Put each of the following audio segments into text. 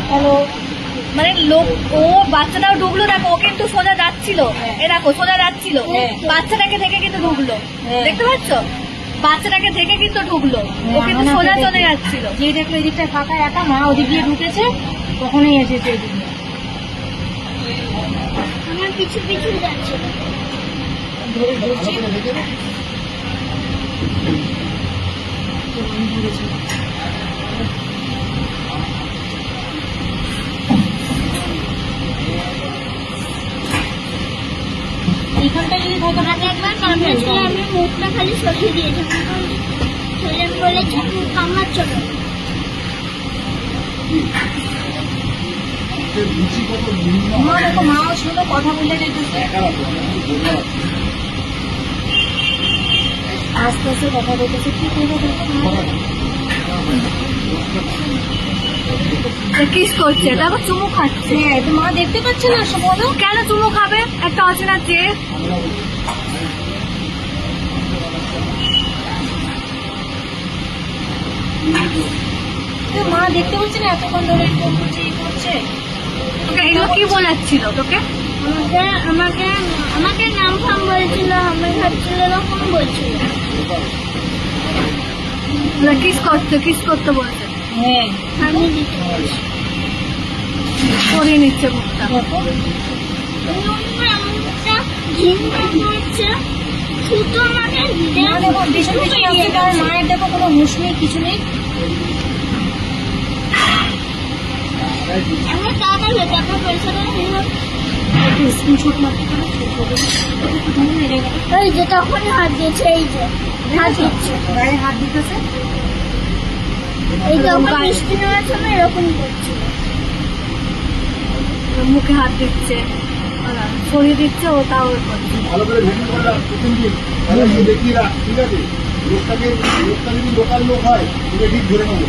Hello, মানে লোক ও বাচ্চাটাও ঢুকলো, দেখো ও কিন্তু সোজা যাচ্ছিল, এ দেখো সোজা যাচ্ছিল, বাচ্চাটাকে দেখে কিন্তু ঢুকলো, দেখতে পাচ্ছ? বাচ্চাটাকে দেখে কিন্তু ঢুকলো, ও কিন্তু সোজা চলে যাচ্ছিল। যে দেখলো এই দিকটা ফাঁকা একা, মা ওদিক দিয়ে ঢুকেছে, তখনই এসেছে এদিকে। আমার পিছু পিছু যাচ্ছে। ধরে ধরছি। এইখানটা যদি থাকে আগে একবার কামড়েছিল, আমি মুখটা খালি সরিয়ে দিয়েছি, ছেলে বলেছে কামড়াচ্ছ কেন? মা দেখো, মাও ছিল কথা বলে যেতেছে, আস্তে আস্তে কথা বলতেছে। কি করবো কিস করছে, দেখো চুমু খাচ্ছে। হ্যাঁ, তো মা দেখতে পাচ্ছে না, বলো কেন চুমু খাবে একটা অচেনা চেয়ে? মা দেখতে পাচ্ছে না, এতক্ষণ ধরে এরকম করছে, এই করছে। তোকে এগুলো কি বলাচ্ছিল তোকে? আমাকে আমাকে নাম ফাম বলছিল, আমি ভাবছিল এরকম বলছিল। কিস করতে বলছে। হ্যাঁ, আমি দিতে বলছি। সরিয়ে নিচ্ছে মুখটা। মুখটা ঘিন্না করছে, শুধু আমাকে মা দেখো ভীষণ ভীষণ আসছে, কারণ মায়ের দেখো কোনো হুঁশ নেই, কিছু নেই। আমি টাকা লেগে আপনার পয়সা একটু স্ক্রিনশট মারতে পারো? এই যে তখনই হাত দিয়েছে, এই যে হাত দিচ্ছে, গায়ে হাত দিতেছে। এই যখন বৃষ্টি নেওয়ার সময় এরকম করছিল। মুখে হাত দিচ্ছে, সরিয়ে দিচ্ছে, ও তাও করছে। ভালো করে ভিডিও করলাম প্রথম দিন, তাহলে দেখিয়ে রাখ, ঠিক আছে? লোকটা যদি লোকাল লোক হয় তোকে ঠিক ধরে নেবো।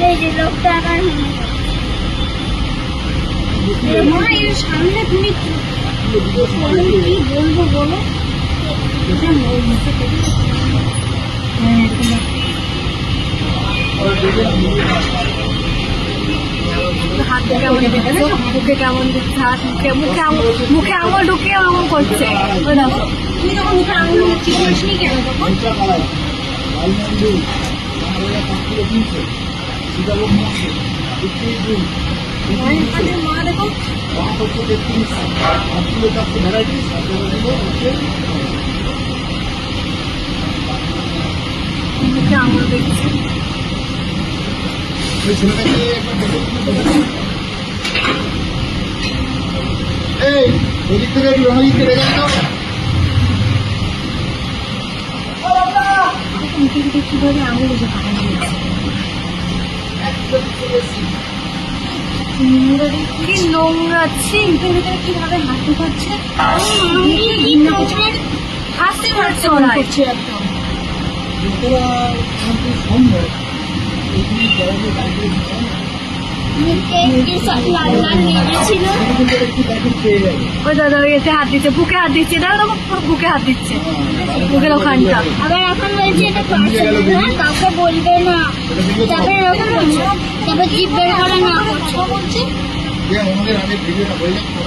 এই যে লোকটা আমার মা এর সামনে তুমি কি বলবো বলো? হাতে কেমন দিচ্ছে, মুখে কেমন দিচ্ছে, হাত মুখে আঙুল ঢুকিয়ে ওরকম করছে। ওই দেখো তুমি যখন মুখে আঙুল ঠিক করিসনি কেন তখন? পয়সা পালাই লালমন্ডি আমাদের 5 কিলো কিনছে, সীতাভোগ মারছে, 50 দিন মায়ের কাছে মা দেখো দাম হচ্ছে 33, 5 কিলো চারশো ভ্যারাইটিস, আর দিল হচ্ছে মুখে আঙুল দিচ্ছে। ওই ছেলেটাকে একবার দেখে এই ওদিক থেকে একটু রণজিৎকে ডেকে দাও। মুখে দিকে কিভাবে আঙুল এসে পাঠানো হয়েছে। কি নোংরা, ছি। মুখের ভিতরে কিভাবে হাত ঢুকাচ্ছে, হাসতে পারছে মনে ওরা। করছে একদম। যতটা কিন্তু সম্ভব এইখানে জবাবে বাইরে দিতাম, মুখে কি সব লাল লাল লেগেছিল। কিন্তু একটু তাকে পেয়ে যাবে। ওই দাদা এতে হাত দিচ্ছে, বুকে হাত দিচ্ছে, দেখো পুরো বুকে হাত দিচ্ছে, বুকের ওখানটা। আবার এখন বলছে এটা পার্সোনাল, হ্যাঁ কাউকে বলবে না। তারপরে এরকম করছে, তারপর জিভ বের করে না করছে। বলছে যে আমাদের আগে ভিডিওটা হয়ে যাচ্ছে,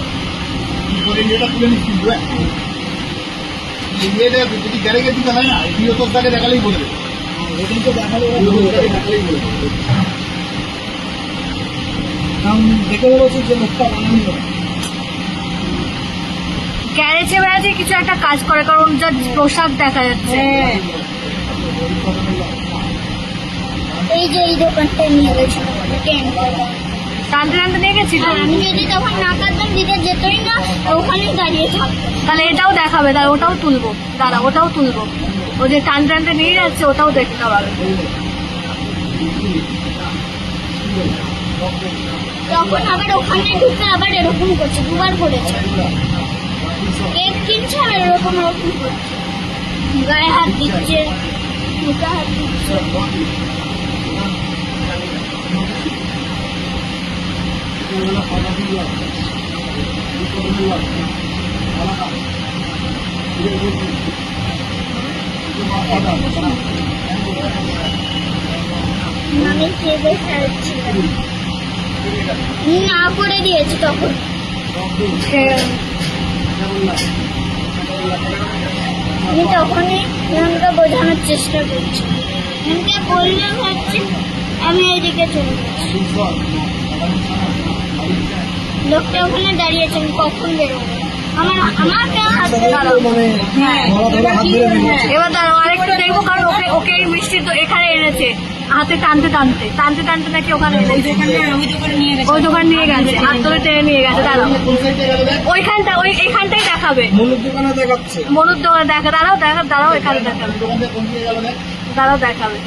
কি করে এটা তুলে নিস কিন্তু এটা যদি গ্যারেজের দিতে হয় না, ভিডিও তোর তাকে দেখালেই বলবে, ওদিনকে দেখালে ওরা দেখালেই বলবে। কারণ দেখে বলেছে যে লোকটা বানানো গ্যারেজে বেড়াতে কিছু একটা কাজ করে, কারণ যার পোশাক দেখা যাচ্ছে। হ্যাঁ, এই যে এই দোকানটায় নিয়ে গেছিল টেন্ট, টানতে টানতে নিয়ে গেছিল। আমি যদি তখন না কাটতাম দিতে যেতই না, ওখানেই দাঁড়িয়ে থাকতো। তাহলে এটাও দেখাবে, তাহলে ওটাও তুলবো, দাঁড়া ওটাও তুলবো। ও যে টানতে টানতে নিয়ে যাচ্ছে ওটাও দেখতে পাবে। তখন আবার ওখানে ঢুকে আবার এরকম করছে, দুবার করেছে। কেক কিনছে আর এরকম এরকম করছে, গায়ে হাত দিচ্ছে, মুখে হাত দিচ্ছে। আমি চেপে ফেলছিলাম না করে দিয়েছি তখন আমি তখনই ওনাকে বোঝানোর চেষ্টা করছি ওনাকে বললাম হচ্ছে আমি এইদিকে চলে যাচ্ছি লোকটা ওখানে দাঁড়িয়েছে আমি কখন বেরোবো আমাকে হাত এবার দাঁড়াও আরেকটু দেখবো, কারণ ওকে ওকে এই মিষ্টি তো এখানে এনেছে হাতে টানতে টানতে টানতে টানতে নাকি ওখানে এনেছে। ওই দোকান নিয়ে গেছে, হাত ধরে টেনে নিয়ে গেছে। দাঁড়াও কোন সাইডে গেল দেখ ওইখানটা এখানটাই দেখাবে, মনুর দোকানে দেখাচ্ছে। মনুর দোকানে দেখা। দাঁড়াও এখানে দেখাবে, দোকান থেকে কোন দিকে গেল দেখ দাঁড়াও দেখাবে।